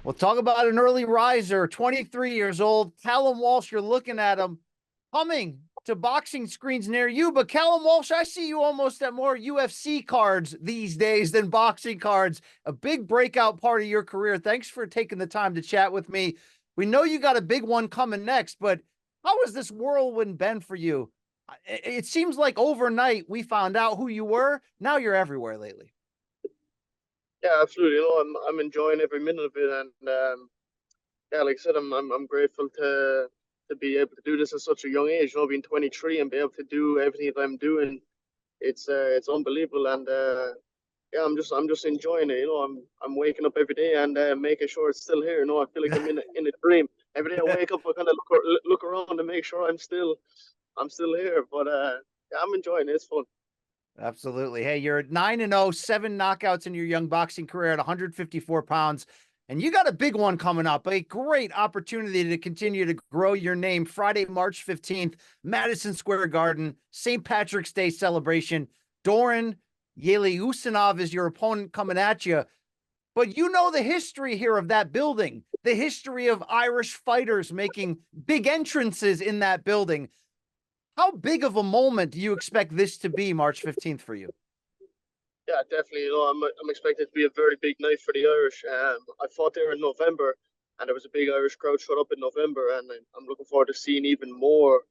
Well, talk about an early riser, 23 years old. Callum Walsh, you're looking at him coming to boxing screens near you. But Callum Walsh, I see you almost at more UFC cards these days than boxing cards. A big breakout part of your career. Thanks for taking the time to chat with me. We know you got a big one coming next, but how has this whirlwind been for you? It seems like overnight we found out who you were. Now you're everywhere lately. Yeah, absolutely. I'm enjoying every minute of it, and yeah, like I said, I'm grateful to be able to do this at such a young age. Being 23 and be able to do everything that I'm doing, it's unbelievable, and yeah, I'm just enjoying it. I'm waking up every day and making sure it's still here. I feel like I'm in a dream. Every day I wake up, I kind of look around and make sure I'm still here. But yeah, I'm enjoying it. It's fun. Absolutely. Hey, you're 9-0, 7 knockouts in your young boxing career at 154 pounds. And you got a big one coming up, a great opportunity to continue to grow your name. Friday, March 15th, Madison Square Garden, St. Patrick's Day celebration. Dauren Yeleussinov is your opponent coming at you. But you know the history here of that building, the history of Irish fighters making big entrances in that building. How big of a moment do you expect this to be March 15th for you? Yeah, definitely. I'm expecting it to be a very big night for the Irish. I fought there in November, and there was a big Irish crowd showed up in November, and I'm looking forward to seeing even more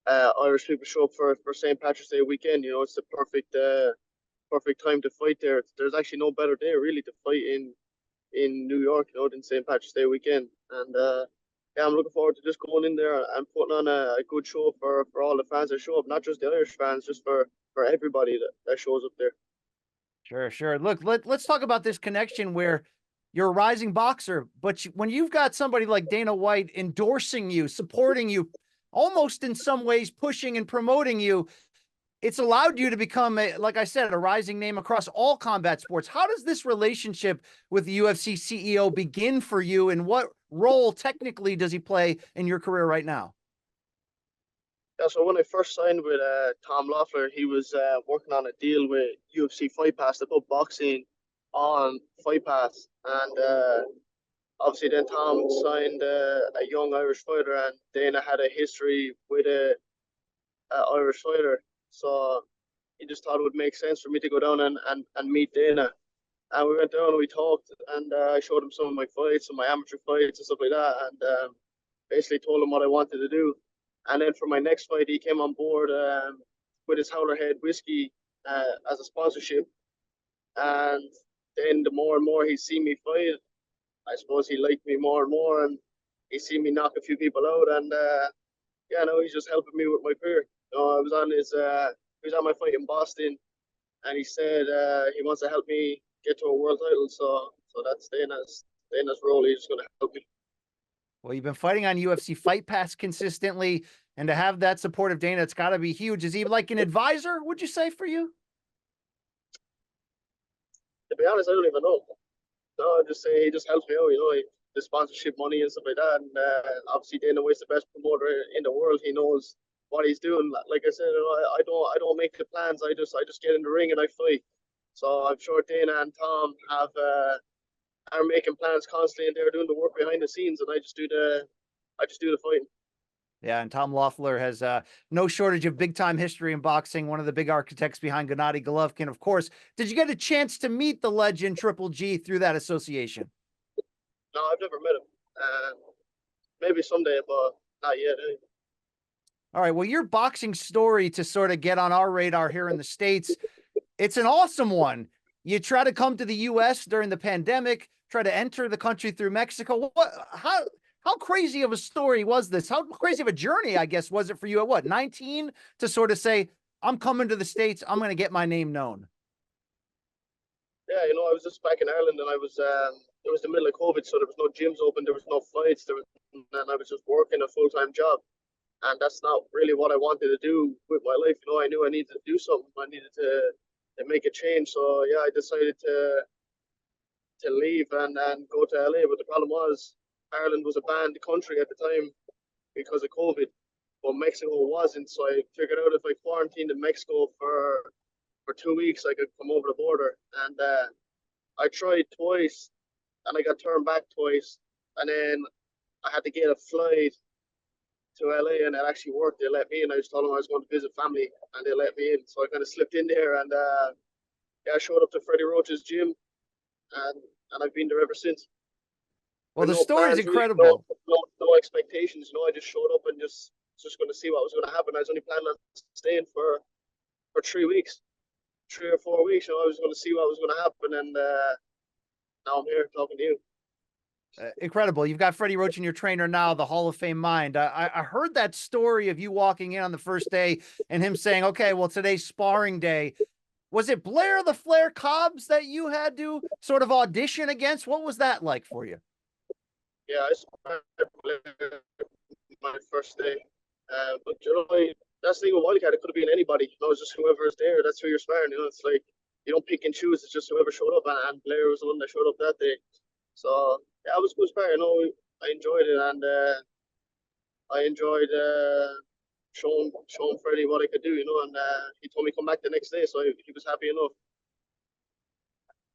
Irish people show up for St. Patrick's Day weekend. It's the perfect time to fight there. There's actually no better day really to fight in New York, than St. Patrick's Day weekend. And yeah, I'm looking forward to just going in there and putting on a good show for all the fans that show up, not just the Irish fans, just for everybody that shows up there. Sure, sure. Look, let's talk about this connection where you're a rising boxer, but when you've got somebody like Dana White endorsing you, supporting you, almost in some ways pushing and promoting you, it's allowed you to become, like I said, a rising name across all combat sports. How does this relationship with the UFC CEO begin for you, and what role technically does he play in your career right now? Yeah, so when I first signed with Tom Loeffler, he was working on a deal with UFC Fight Pass to put boxing on Fight Pass, and obviously then Tom signed a young Irish fighter, and Dana had a history with a Irish fighter, so he just thought it would make sense for me to go down and meet Dana. And we went down and we talked, and I showed him some of my fights, some of my amateur fights and stuff like that, and basically told him what I wanted to do. And then for my next fight, he came on board with his Howlerhead whiskey as a sponsorship. And then the more and more he seen me fight, I suppose he liked me more and more, and he seen me knock a few people out. And yeah, no, he's just helping me with my career. I was on he was on my fight in Boston, and he said he wants to help me get to a world title. So that's Dana's role. He's going to help me. Well, you've been fighting on UFC Fight Pass consistently, and to have that support of Dana, it's got to be huge. Is he like an advisor, would you say, for you? To be honest, I don't even know. No, I just say he just helps me out. The sponsorship money and stuff like that. And obviously, Dana White's the best promoter in the world. He knows what he's doing. Like I said, I don't make the plans. I just get in the ring and I fight. So I'm sure Dana and Tom are making plans constantly, and they're doing the work behind the scenes, and I just do the fighting. Yeah, and Tom Loeffler has no shortage of big time history in boxing. One of the big architects behind Gennady Golovkin, of course. Did you get a chance to meet the legend Triple G through that association? No, I've never met him. Maybe someday, but not yet. All right. Well, your boxing story to sort of get on our radar here in the States, it's an awesome one. You try to come to the US during the pandemic, try to enter the country through Mexico. How crazy of a story was this? How crazy of a journey, I guess, was it for you at what, 19 to sort of say, I'm coming to the States, I'm going to get my name known? Yeah, I was just back in Ireland, and it was the middle of COVID, so there was no gyms open, there was no flights, and I was just working a full time job, and that's not really what I wanted to do with my life. I knew I needed to do something. I needed to make a change. So yeah, I decided to leave and go to LA. But the problem was Ireland was a banned country at the time because of COVID, but Mexico wasn't. So I figured out if I quarantined in Mexico for 2 weeks, I could come over the border. And I tried twice, and I got turned back twice, and then I had to get a flight to LA, and it actually worked. They let me in. I just told them I was going to visit family, and they let me in. So I kind of slipped in there, and yeah, I showed up to Freddie Roach's gym, and I've been there ever since. Well, With the no story's plans, really, no, incredible. no expectations. You know, I just showed up and just going to see what was going to happen. I was only planning on staying for 3 weeks, 3 or 4 weeks. You know, I was going to see what was going to happen, and now I'm here talking to you. Incredible. You've got Freddie Roach in your trainer now, the Hall of Fame mind. I heard that story of you walking in on the first day and him saying, okay, well, today's sparring day. Was it Blair the Flair Cobbs that you had to sort of audition against? What was that like for you? Yeah, I started my first day. But you know, that's the thing with wildcat. It could have been anybody. You know, it's just whoever is there. That's who you're sparring. You know, it's like you don't pick and choose. It's just whoever showed up, and Blair was the one that showed up that day. So yeah, it was good sparring. You know, I enjoyed it, and I enjoyed showing Freddie what I could do. You know, and he told me come back the next day, so he was happy enough.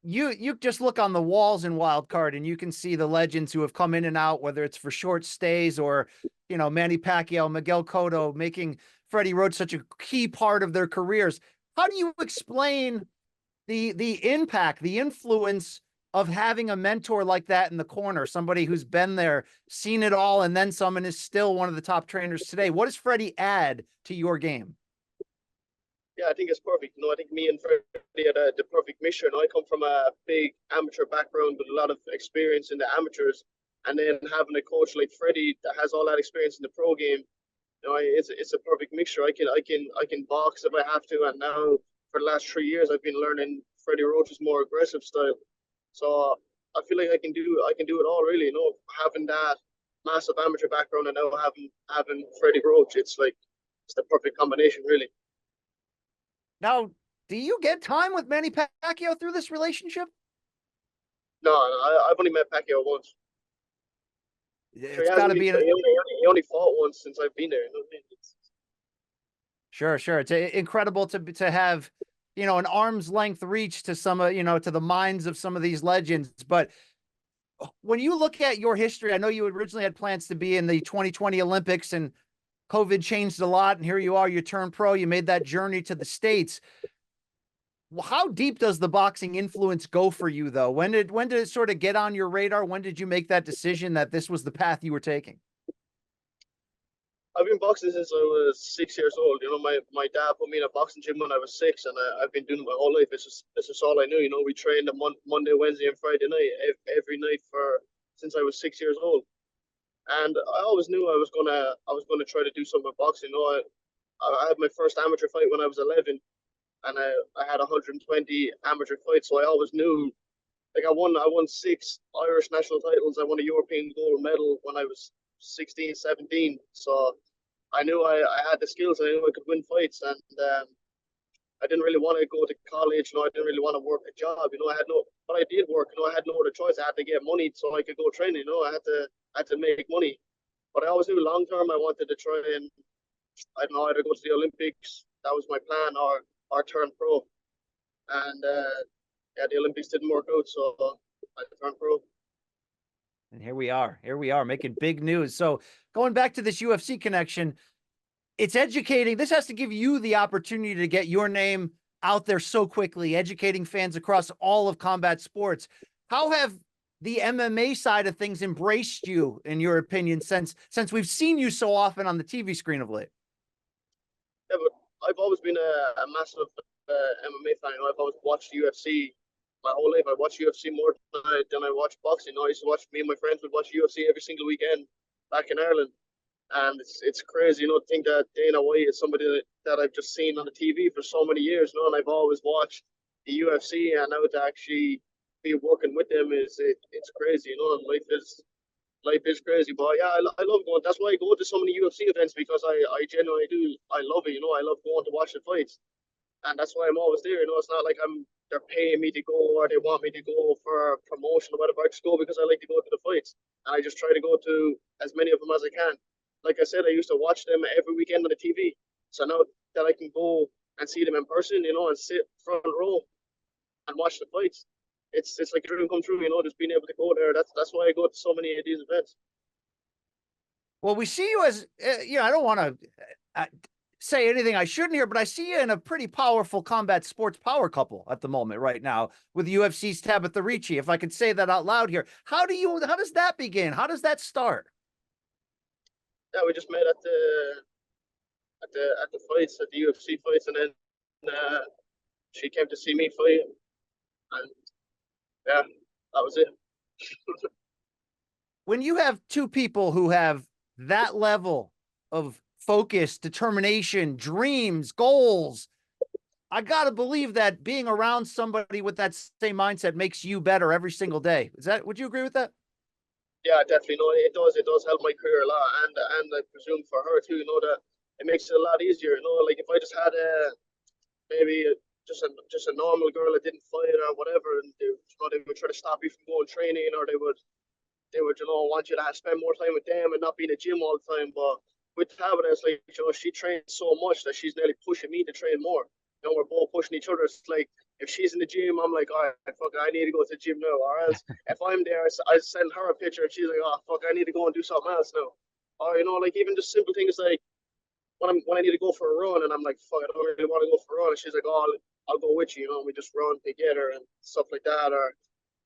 You just look on the walls in Wild Card and you can see the legends who have come in and out, whether it's for short stays or, you know, Manny Pacquiao, Miguel Cotto, making Freddie Roach such a key part of their careers. How do you explain the impact, the influence of having a mentor like that in the corner, somebody who's been there, seen it all, and then some, and is still one of the top trainers today? What does Freddie add to your game? Yeah, I think it's perfect. You know, I think me and Freddie had the perfect mixture. You know, I come from a big amateur background with a lot of experience in the amateurs, and then having a coach like Freddie that has all that experience in the pro game. You know, it's a perfect mixture. I can box if I have to, and now for the last 3 years I've been learning Freddie Roach's more aggressive style. So I feel like I can do it all really. You know, having that massive amateur background and now having Freddie Roach, it's the perfect combination really. Now, do you get time with Manny Pacquiao through this relationship? No, I've only met Pacquiao once. Sure, It's got to be he only fought once since I've been there. You know what I mean? sure, sure. It's incredible to have, you know, an arm's length reach to some, you know, to the minds of some of these legends. But when you look at your history, I know you originally had plans to be in the 2020 Olympics, and COVID changed a lot. And here you are, you turned pro, you made that journey to the States. How deep does the boxing influence go for you, though? When did it sort of get on your radar? When did you make that decision that this was the path you were taking? I've been boxing since I was 6 years old. You know, my dad put me in a boxing gym when I was six, and I've been doing it my whole life. It's just all I knew. You know, we trained on Monday, Wednesday, and Friday night every night for since I was 6 years old. And I always knew I was gonna try to do something with boxing. You know, I had my first amateur fight when I was 11, and I had 120 amateur fights. So I always knew, like I won six Irish national titles. I won a European gold medal when I was 16, 17. So I knew I had the skills. I knew I could win fights, and I didn't really want to go to college. You know, I didn't really want to work a job. You know, but I did work. You know, I had no other choice. I had to get money so I could go train. You know, I had to make money. But I always knew long term I wanted to try and I don't know either go to the Olympics. That was my plan, or turn pro. And yeah, the Olympics didn't work out, so I turned pro. And here we are making big news. So going back to this UFC connection, it's educating. This has to give you the opportunity to get your name out there so quickly, educating fans across all of combat sports. How have the MMA side of things embraced you, in your opinion, since we've seen you so often on the TV screen of late? Yeah, but I've always been a massive MMA fan. You know, I've always watched UFC my whole life. I watch UFC more than I watch boxing. You know, I used to watch me and my friends would watch UFC every single weekend back in Ireland, and it's crazy. You know, to think that Dana White is somebody that I've just seen on the TV for so many years. You know, and I've always watched the UFC, and now to actually be working with them it's crazy. You know, and life is crazy. But yeah, I love going. That's why I go to so many UFC events because I genuinely do. I love it. You know, I love going to watch the fights, and that's why I'm always there. You know, it's not like they're paying me to go or they want me to go for promotion or whatever. I just go because I like to go to the fights, and I just try to go to as many of them as I can. Like I said, I used to watch them every weekend on the TV. So now that I can go and see them in person, you know, and sit front row and watch the fights, it's like a dream come true, just being able to go there. That's why I go to so many of these events. Well, we see you as, I don't want to say anything I shouldn't hear, but I see you in a pretty powerful combat sports power couple at the moment right now with UFC's Tabitha Ricci. If I could say that out loud here, how does that begin? How does that start? Yeah, we just met at the fights, at the UFC fights, and then she came to see me fight, and yeah, that was it. When you have two people who have that level of focus, determination, dreams, goals, I got to believe that being around somebody with that same mindset makes you better every single day. Would you agree with that? Yeah, definitely. No, it does. It does help my career a lot, and I presume for her too. That it makes it a lot easier. Like if I just had maybe just a normal girl that didn't fight or whatever, and they would try to stop you from going training, or they would want you to spend more time with them and not be in the gym all the time. But with Tabitha, it's like she trains so much that she's nearly pushing me to train more. We're both pushing each other. It's like if she's in the gym, I'm like, all right, fuck, I need to go to the gym now. Or else if I'm there, I send her a picture and she's like, oh fuck, I need to go and do something else now. Or like even just simple things like when I need to go for a run and I'm like, fuck, I don't really want to go for a run. And she's like, oh, I'll go with you. We just run together and stuff like that. Or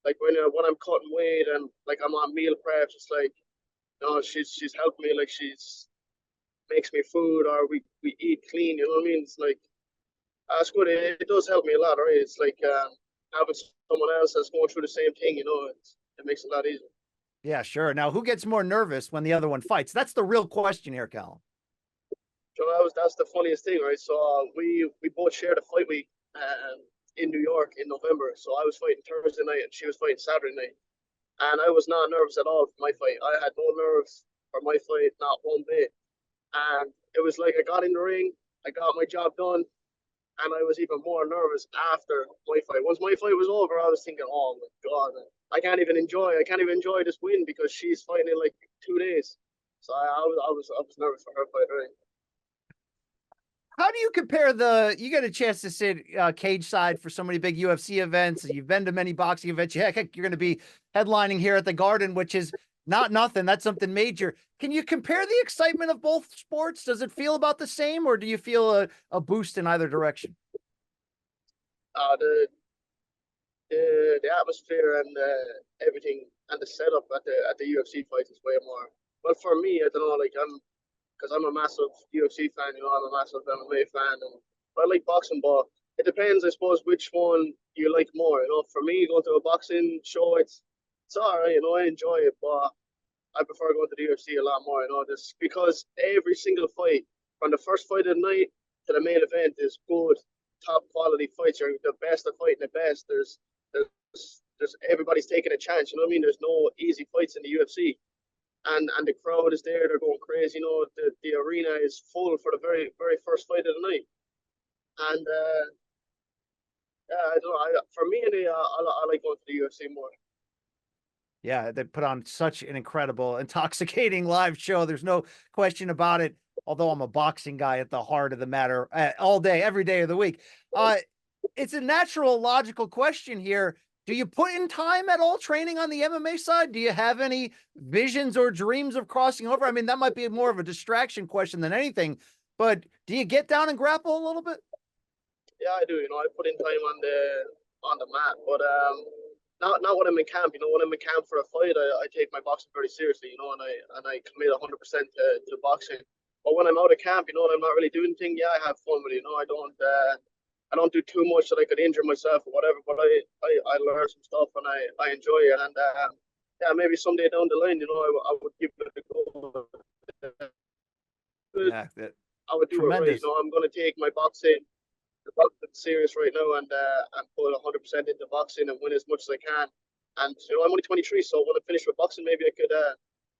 like when I'm cutting weight and like I'm on meal preps, it's like, she's helped me. Like she's makes me food, or we eat clean. You know what I mean? It's like that's good. It does help me a lot, right? It's like having someone else that's going through the same thing. It makes it a lot easier. Yeah, sure. Now, who gets more nervous when the other one fights? That's the real question here, Callum. So that's the funniest thing, right? So we both shared a fight week in New York in November. So I was fighting Thursday night and she was fighting Saturday night, and I was not nervous at all for my fight. I had no nerves for my fight, not one bit. And it was like I got in the ring, I got my job done, and I was even more nervous after my fight. Once my fight was over, I was thinking, "Oh my god, I can't even enjoy this win because she's fighting in like 2 days." So I was nervous for her fight, right? How do you compare you get a chance to sit cage side for so many big UFC events. You've been to many boxing events. Heck, you're going to be headlining here at the Garden, which is not nothing. That's something major. Can you compare the excitement of both sports? Does it feel about the same, or do you feel a boost in either direction? Uh, the the atmosphere and everything and the setup at the UFC fights is way more. But for me, I don't know, like because I'm a massive UFC fan, I'm a massive MMA fan, and I like boxing, but it depends, I suppose, which one you like more. For me, going to a boxing show, it's all right, I enjoy it, but I prefer going to the UFC a lot more, just because every single fight, from the first fight of the night to the main event, is good, top quality fights. You're the best of fighting the best. There's everybody's taking a chance. You know what I mean? There's no easy fights in the UFC, and the crowd is there. They're going crazy. The arena is full for the very very first fight of the night, and yeah, I don't know. For me, I like going to the UFC more. Yeah, they put on such an incredible, intoxicating live show. There's no question about it. Although I'm a boxing guy at the heart of the matter, all day, every day of the week. It's a natural, logical question here. Do you put in time at all training on the MMA side? Do you have any visions or dreams of crossing over? I mean, that might be more of a distraction question than anything, but do you get down and grapple a little bit? Yeah, I do. I put in time on the mat, but not when I'm in camp. When I'm in camp for a fight, I take my boxing very seriously. And I commit 100% to boxing. But when I'm out of camp, and I'm not really doing anything. Yeah, I have fun with it. I don't do too much that I could injure myself or whatever. But I learn some stuff and I enjoy it. And yeah, maybe someday down the line, I would give it a go. Yeah, I would do it right. tremendous. I'm going to take my boxing serious right now and put 100% into boxing and win as much as I can. And I'm only 23, so when I finish with boxing, maybe I could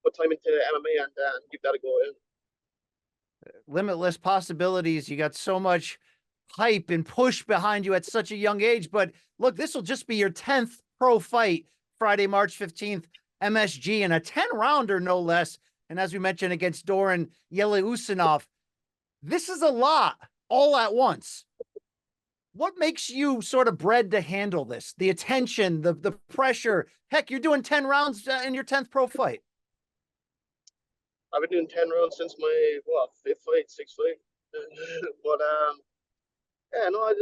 put time into MMA and give that a go. Limitless possibilities. You got so much hype and push behind you at such a young age. But look, this will just be your 10th pro fight, Friday, March 15th, MSG, and a 10-rounder, no less. And as we mentioned, against Dauren Yeleussinov, this is a lot all at once. What makes you sort of bred to handle this? The attention, the pressure. Heck, you're doing 10 rounds in your 10th pro fight. I've been doing 10 rounds since my fifth fight, sixth fight. But yeah, no, I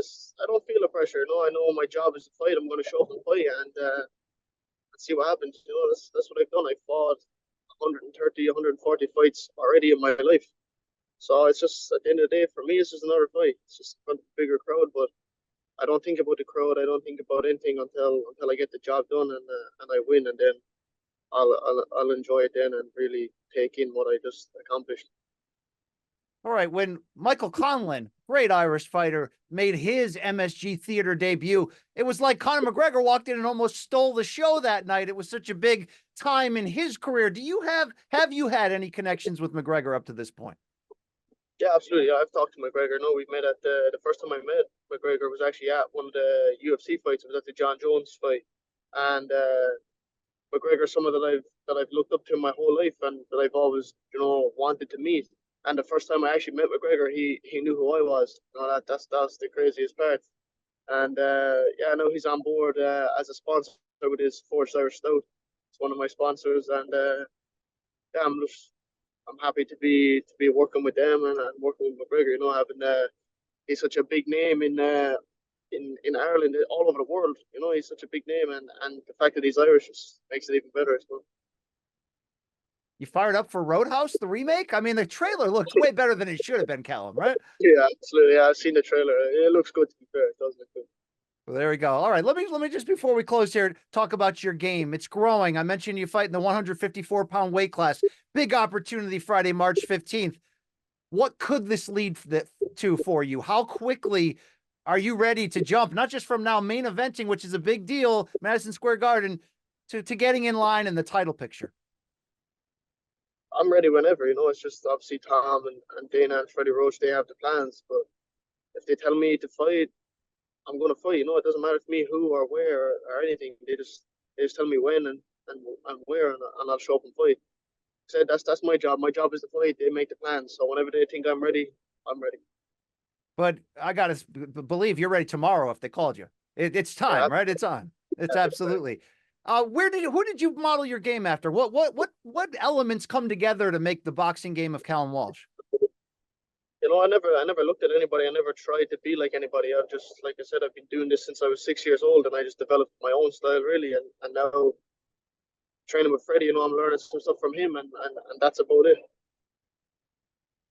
don't feel the pressure. No, I know my job is to fight. I'm going to show up and fight, and see what happens. You know, that's what I've done. I fought 130, 140 fights already in my life. So it's just at the end of the day, for me, it's just another fight. It's just in front of a bigger crowd, but I don't think about the crowd. I don't think about anything until I get the job done and I win, and then I'll enjoy it then and really take in what I just accomplished. All right. When Michael Conlan, great Irish fighter, made his MSG theater debut, it was like Conor McGregor walked in and almost stole the show that night. It was such a big time in his career. Have you had any connections with McGregor up to this point? Yeah, absolutely. Yeah, I've talked to McGregor. No, we met at the first time I met McGregor was actually at one of the UFC fights. It was at the John Jones fight, and McGregor, someone that I've looked up to my whole life and that I've always wanted to meet. And the first time I actually met McGregor, he knew who I was. You know, that's the craziest part. And yeah, I know he's on board as a sponsor with his Force Irish Stout. It's one of my sponsors, and yeah, I'm happy to be working with them and working with McGregor. You know, having he's such a big name in Ireland, all over the world. You know, he's such a big name, and the fact that he's Irish just makes it even better. So. You fired up for Roadhouse, the remake? I mean, the trailer looks way better than it should have been, Callum, right? Yeah, absolutely. Yeah, I've seen the trailer. It looks good, to be fair. It does look good. Well, there we go. All right, let me just before we close here talk about your game. It's growing. I mentioned you fight in the 154-pound weight class. Big opportunity Friday, March 15th. What could this lead to for you? How quickly are you ready to jump? Not just from now main eventing, which is a big deal, Madison Square Garden, to getting in line in the title picture. I'm ready whenever. You know, it's just obviously Tom and Dana and Freddie Roach. They have the plans, but if they tell me to fight, I'm going to fight. You know, it doesn't matter to me who or where or anything. They just tell me when and where, and I'll show up and fight. Said that's my job. My job is to fight. They make the plans. So whenever they think I'm ready, I'm ready. But I gotta believe you're ready tomorrow if they called you. It's time, Yeah, right? It's on. It's absolutely. Who did you model your game after? What elements come together to make the boxing game of Callum Walsh? You know, I never looked at anybody. I never tried to be like anybody. I've just, like I said, I've been doing this since I was 6 years old, and I just developed my own style really. And now training with Freddie, you know, I'm learning some stuff from him, and that's about it.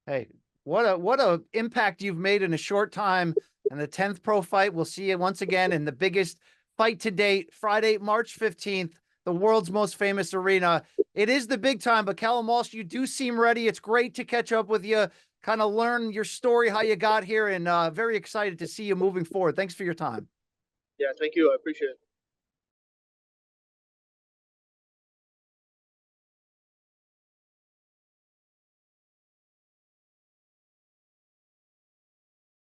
Hey, what a impact you've made in a short time. And the 10th pro fight, we'll see you once again in the biggest fight to date, Friday, March 15th, the world's most famous arena. It is the big time, but Callum Walsh, you do seem ready. It's great to catch up with you, kind of learn your story, how you got here, and very excited to see you moving forward. Thanks for your time. Yeah, thank you. I appreciate it.